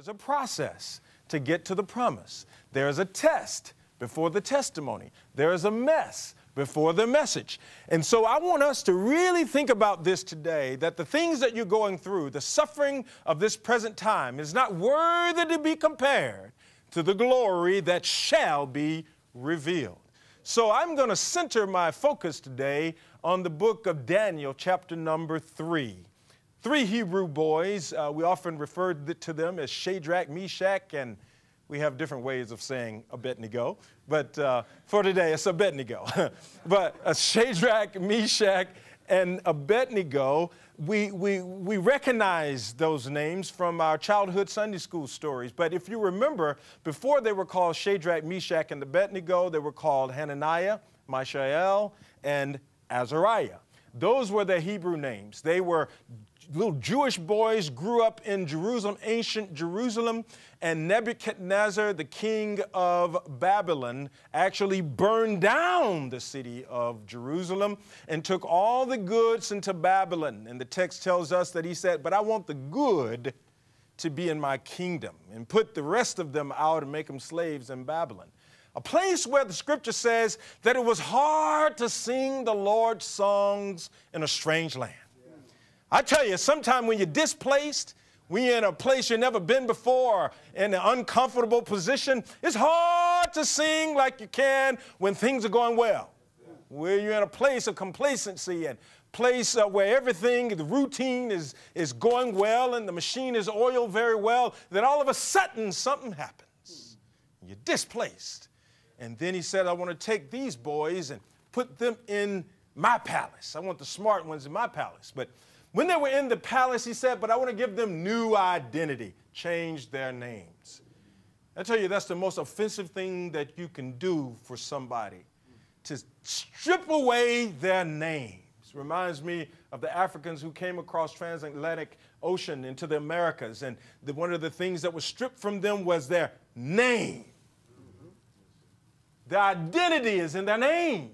There's a process to get to the promise. There's a test before the testimony. There's a mess before the message. And so I want us to really think about this today, that the things that you're going through, the suffering of this present time is not worthy to be compared to the glory that shall be revealed. So I'm going to center my focus today on the book of Daniel, chapter number 3. Three Hebrew boys, we often refer to them as Shadrach, Meshach, and we have different ways of saying Abednego, but for today it's Abednego. But Shadrach, Meshach, and Abednego, we recognize those names from our childhood Sunday school stories. But if you remember, before they were called Shadrach, Meshach, and Abednego, they were called Hananiah, Mishael, and Azariah. Those were their Hebrew names. They were little Jewish boys, grew up in Jerusalem, ancient Jerusalem, and Nebuchadnezzar, the king of Babylon, actually burned down the city of Jerusalem and took all the goods into Babylon. And the text tells us that he said, but I want the good to be in my kingdom, and put the rest of them out and make them slaves in Babylon. A place where the scripture says that it was hard to sing the Lord's songs in a strange land. I tell you, sometime when you're displaced, when you're in a place you've never been before, in an uncomfortable position, it's hard to sing like you can when things are going well. Where you're in a place of complacency and place where everything, the routine is going well and the machine is oiled very well, then all of a sudden something happens. You're displaced. And then he said, I want to take these boys and put them in my palace. I want the smart ones in my palace. But when they were in the palace, he said, but I want to give them new identity, change their names. I tell you, that's the most offensive thing that you can do for somebody, to strip away their names. Reminds me of the Africans who came across transatlantic ocean into the Americas, and one of the things that was stripped from them was their name. Their identity is in their name.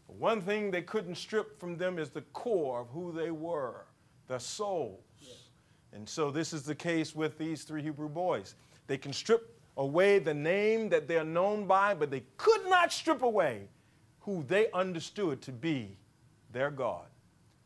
One thing they couldn't strip from them is the core of who they were, their souls. And so this is the case with these three Hebrew boys. They can strip away the name that they're known by, but they could not strip away who they understood to be their God.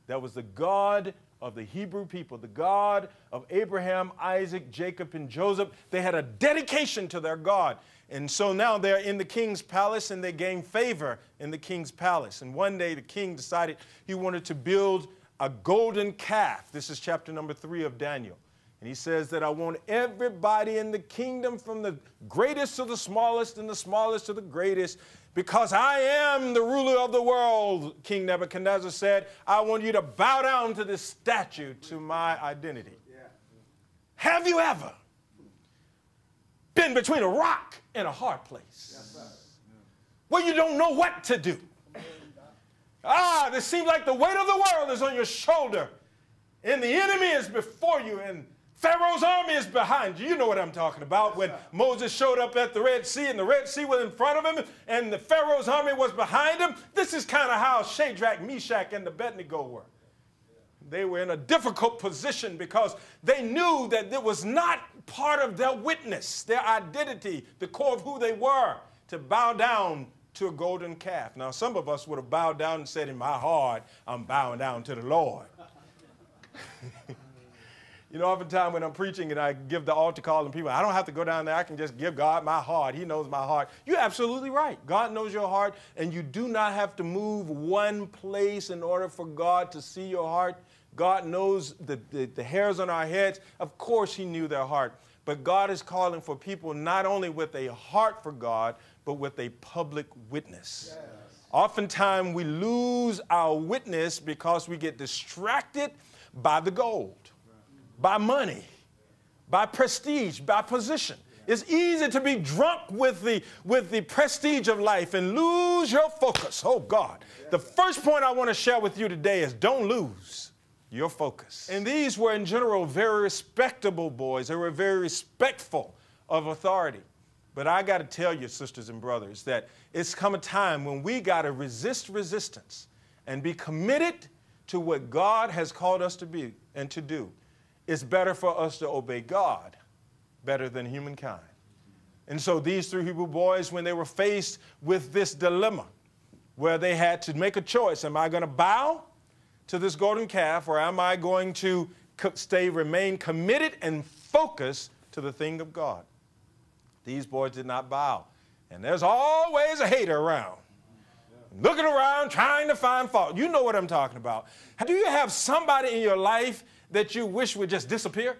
That was the God of the Hebrew people, the God of Abraham, Isaac, Jacob, and Joseph. They had a dedication to their God. And so now they're in the king's palace, and they gain favor in the king's palace. And one day the king decided he wanted to build a golden calf. This is chapter number 3 of Daniel. And he says that I want everybody in the kingdom, from the greatest to the smallest and the smallest to the greatest, because I am the ruler of the world, King Nebuchadnezzar said. I want you to bow down to this statue, to my identity. Have you ever been between a rock and a hard place, where you don't know what to do? It seems like the weight of the world is on your shoulder, and the enemy is before you, and Pharaoh's army is behind you. You know what I'm talking about. When Moses showed up at the Red Sea, and the Red Sea was in front of him, and the Pharaoh's army was behind him. This is kind of how Shadrach, Meshach, and Abednego were. They were in a difficult position because they knew that it was not part of their witness, their identity, the core of who they were, to bow down to a golden calf. Now, some of us would have bowed down and said, in my heart, I'm bowing down to the Lord. You know, oftentimes when I'm preaching and I give the altar call and people, I don't have to go down there. I can just give God my heart. He knows my heart. You're absolutely right. God knows your heart, and you do not have to move one place in order for God to see your heart. God knows the hairs on our heads. Of course, he knew their heart. But God is calling for people not only with a heart for God, but with a public witness. Yes. Oftentimes, we lose our witness because we get distracted by the gold, by money, by prestige, by position. It's easy to be drunk with the prestige of life and lose your focus. Oh, God. The first point I want to share with you today is don't lose your focus. And these were, in general, very respectable boys. They were very respectful of authority. But I got to tell you, sisters and brothers, that it's come a time when we got to resist resistance and be committed to what God has called us to be and to do. It's better for us to obey God better than humankind. And so these three Hebrew boys, when they were faced with this dilemma, where they had to make a choice, am I going to bow to this golden calf, or am I going to remain committed and focused to the thing of God? These boys did not bow. And there's always a hater around, looking around, trying to find fault. You know what I'm talking about. Do you have somebody in your life that you wish would just disappear?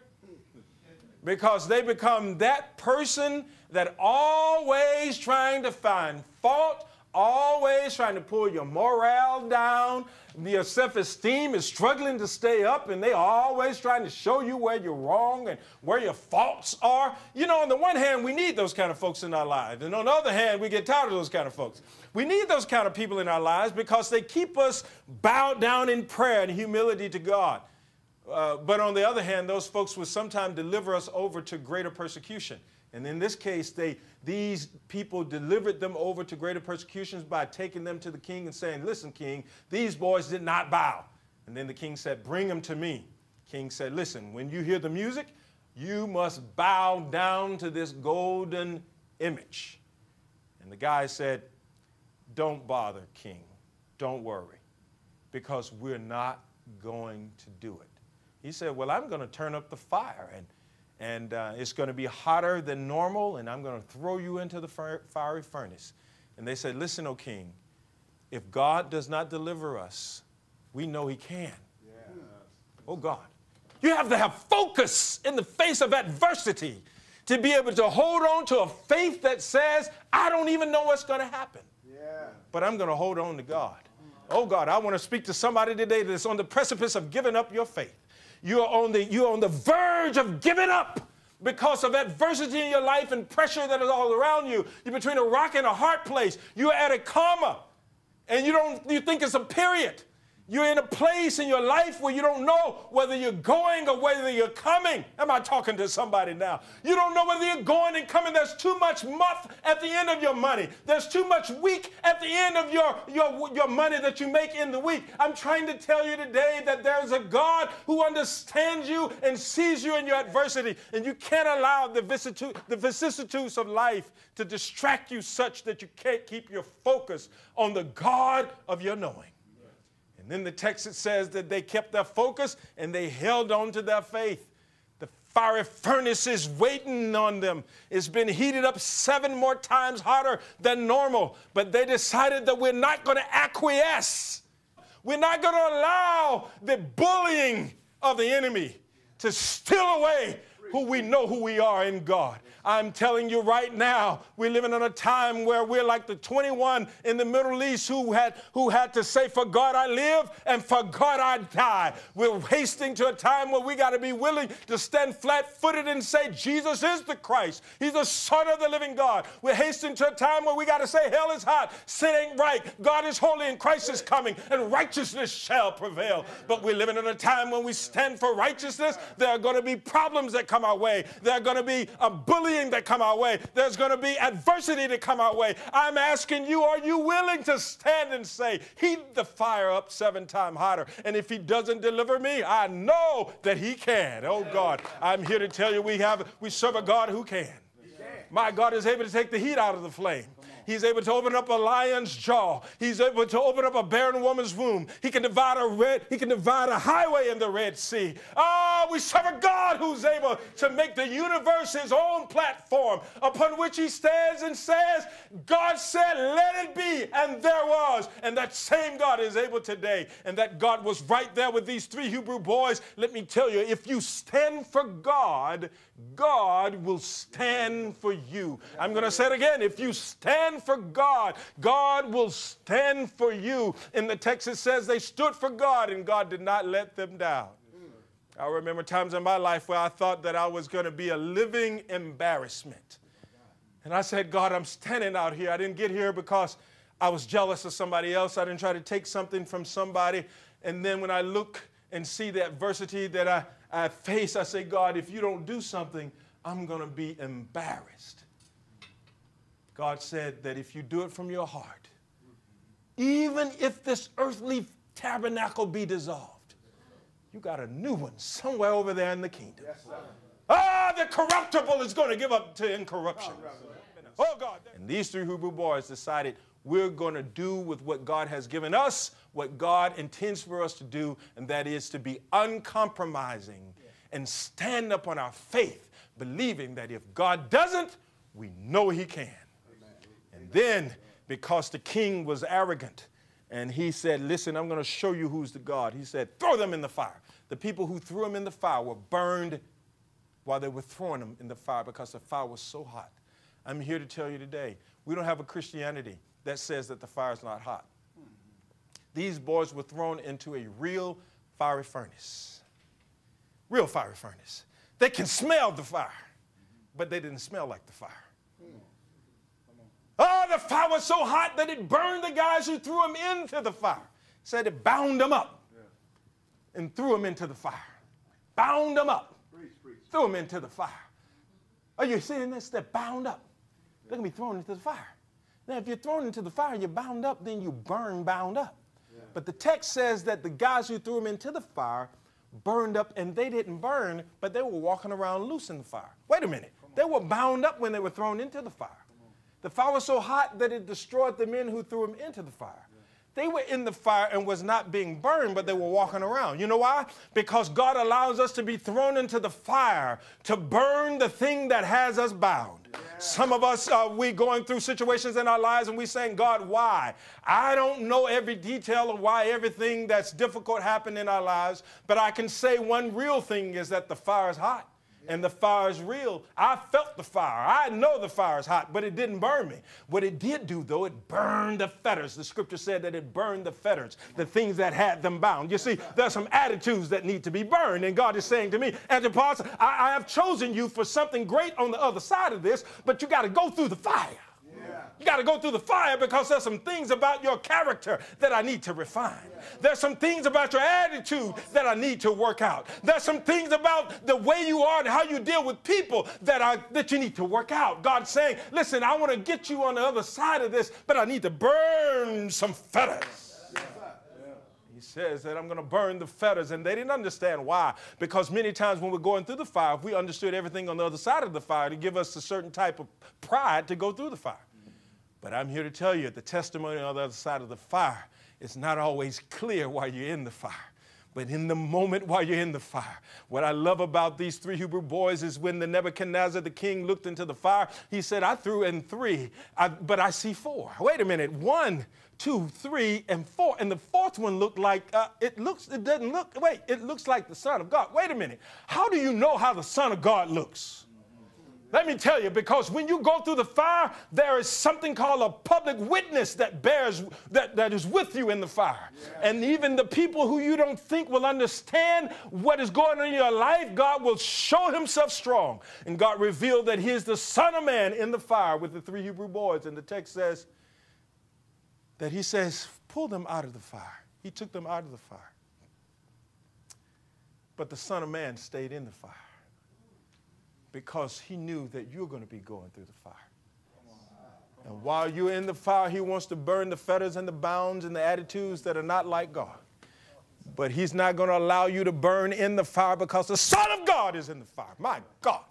Because they become that person that always trying to find fault, always trying to pull your morale down. Your self-esteem is struggling to stay up, and they are always trying to show you where you're wrong and where your faults are. You know, on the one hand, we need those kind of folks in our lives. And on the other hand, we get tired of those kind of folks. We need those kind of people in our lives because they keep us bowed down in prayer and humility to God. But on the other hand, those folks will sometimes deliver us over to greater persecution. And in this case, these people delivered them over to greater persecutions by taking them to the king and saying, listen, king, these boys did not bow. And then the king said, bring them to me. King said, listen, when you hear the music, you must bow down to this golden image. And the guy said, don't bother, king. Don't worry, because we're not going to do it. He said, well, I'm going to turn up the fire, and it's going to be hotter than normal, and I'm going to throw you into the fiery furnace. And they said, listen, O king, if God does not deliver us, we know he can. Yeah. Oh, God. You have to have focus in the face of adversity to be able to hold on to a faith that says, I don't even know what's going to happen, but I'm going to hold on to God. Oh, God, I want to speak to somebody today that's on the precipice of giving up your faith. You're on the verge of giving up because of adversity in your life and pressure that is all around you. You're between a rock and a hard place. You're at a comma, and you think it's a period. You're in a place in your life where you don't know whether you're going or whether you're coming. Am I talking to somebody now? You don't know whether you're going and coming. There's too much month at the end of your money. There's too much week at the end of your money that you make in the week. I'm trying to tell you today that there's a God who understands you and sees you in your adversity, and you can't allow the vicissitudes of life to distract you such that you can't keep your focus on the God of your knowing. And then the text, it says that they kept their focus and they held on to their faith. The fiery furnace is waiting on them. It's been heated up 7 more times hotter than normal. But they decided that we're not going to acquiesce. We're not going to allow the bullying of the enemy to steal away who we know who we are in God. I'm telling you right now, we're living in a time where we're like the 21 in the Middle East who had to say, for God I live and for God I die. We're hasting to a time where we got to be willing to stand flat-footed and say, Jesus is the Christ. He's the Son of the living God. We're hasting to a time where we got to say, hell is hot, sin ain't right, God is holy, and Christ is coming, and righteousness shall prevail. But we're living in a time when we stand for righteousness. There are going to be problems that come our way. There are going to be a bullying that come our way. There's going to be adversity that come our way. I'm asking you, are you willing to stand and say, heat the fire up 7 times hotter? And if he doesn't deliver me, I know that he can. Oh God, I'm here to tell you we serve a God who can. My God is able to take the heat out of the flame. He's able to open up a lion's jaw. He's able to open up a barren woman's womb. He can divide a highway in the Red Sea. We serve a God who's able to make the universe his own platform upon which he stands and says, God said, let it be, and there was. And that same God is able today. And that God was right there with these 3 Hebrew boys. Let me tell you, if you stand for God, God will stand for you. I'm going to say it again. If you stand for God, God will stand for you. In the text it says they stood for God and God did not let them down. I remember times in my life where I thought that I was going to be a living embarrassment. And I said, God, I'm standing out here. I didn't get here because I was jealous of somebody else. I didn't try to take something from somebody. And then when I look and see the adversity that I face, I say, God, if you don't do something, I'm going to be embarrassed. God said that if you do it from your heart, even if this earthly tabernacle be dissolved, you got a new one somewhere over there in the kingdom. Yes, The corruptible is going to give up to incorruption. Oh, God. And these 3 Hebrew boys decided, we're going to do with what God has given us, what God intends for us to do, and that is to be uncompromising and stand up on our faith, believing that if God doesn't, we know he can. And then, because the king was arrogant, and he said, listen, I'm going to show you who's the God. He said, throw them in the fire. The people who threw them in the fire were burned while they were throwing them in the fire because the fire was so hot. I'm here to tell you today, we don't have a Christianity that says that the fire is not hot. These boys were thrown into a real fiery furnace. Real fiery furnace. They can smell the fire, but they didn't smell like the fire. Oh, the fire was so hot that it burned the guys who threw them into the fire. Said it bound them up and threw them into the fire. Bound them up, threw them into the fire. Are you seeing this? They're bound up. They're going to be thrown into the fire. Now, if you're thrown into the fire, you're bound up, then you burn bound up. Yeah. But the text says that the guys who threw them into the fire burned up, and they didn't burn, but they were walking around loose in the fire. Wait a minute. They were bound up when they were thrown into the fire. The fire was so hot that it destroyed the men who threw them into the fire. They were in the fire and was not being burned, but they were walking around. You know why? Because God allows us to be thrown into the fire to burn the thing that has us bound. Yeah. Some of us, we're going through situations in our lives and we're saying, God, why? I don't know every detail of why everything that's difficult happened in our lives, but I can say one real thing is that the fire is hot. And the fire is real. I felt the fire. I know the fire is hot, but it didn't burn me. What it did do, though, it burned the fetters. The scripture said that it burned the fetters, the things that had them bound. You see, there's some attitudes that need to be burned. And God is saying to me, Antipas, I have chosen you for something great on the other side of this, but you got to go through the fire. You got to go through the fire because there's some things about your character that I need to refine. There's some things about your attitude that I need to work out. There's some things about the way you are and how you deal with people that you need to work out. God's saying, listen, I want to get you on the other side of this, but I need to burn some fetters. He says that I'm going to burn the fetters, and they didn't understand why. Because many times when we're going through the fire, if we understood everything on the other side of the fire, to give us a certain type of pride to go through the fire. But I'm here to tell you, the testimony on the other side of the fire is not always clear while you're in the fire. But in the moment while you're in the fire, what I love about these 3 Hebrew boys is when the Nebuchadnezzar, the king, looked into the fire, he said, I threw in 3, but I see 4. Wait a minute, 1, 2, 3, and 4. And the 4th one looked like, it looks like the Son of God. Wait a minute. How do you know how the Son of God looks? Let me tell you, because when you go through the fire, there is something called a public witness that is with you in the fire. Yeah. And even the people who you don't think will understand what is going on in your life, God will show himself strong. And God revealed that he is the Son of Man in the fire with the 3 Hebrew boys. And the text says that he says, pull them out of the fire. He took them out of the fire. But the Son of Man stayed in the fire, because he knew that you're going to be going through the fire. And while you're in the fire, he wants to burn the fetters and the bounds and the attitudes that are not like God. But he's not going to allow you to burn in the fire because the Son of God is in the fire. My God.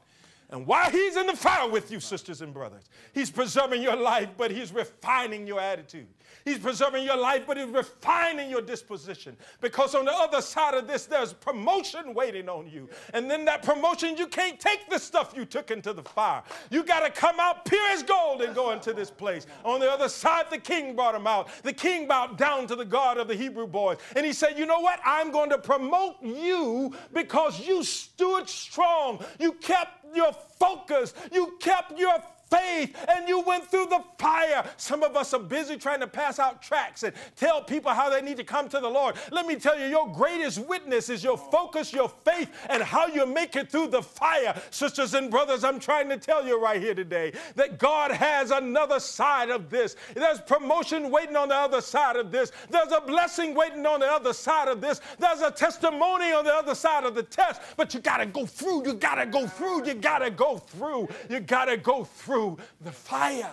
And while he's in the fire with you, sisters and brothers, he's preserving your life, but he's refining your attitude. He's preserving your life, but he's refining your disposition. Because on the other side of this, there's promotion waiting on you. And then that promotion, you can't take the stuff you took into the fire. You got to come out pure as gold and go into this place. On the other side, the king brought him out. The king bowed down to the God of the Hebrew boys. And he said, you know what? I'm going to promote you because you stood strong. You kept your focus. You kept your faith, and you went through the fire. Some of us are busy trying to pass out tracts and tell people how they need to come to the Lord. Let me tell you, your greatest witness is your focus, your faith, and how you make it through the fire. Sisters and brothers, I'm trying to tell you right here today that God has another side of this. There's promotion waiting on the other side of this. There's a blessing waiting on the other side of this. There's a testimony on the other side of the test. But you got to go through. You got to go through. You got to go through. You got to go through the fire.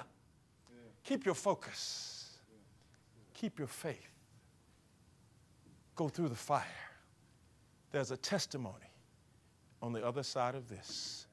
Keep your focus. Keep your faith. Go through the fire. There's a testimony on the other side of this.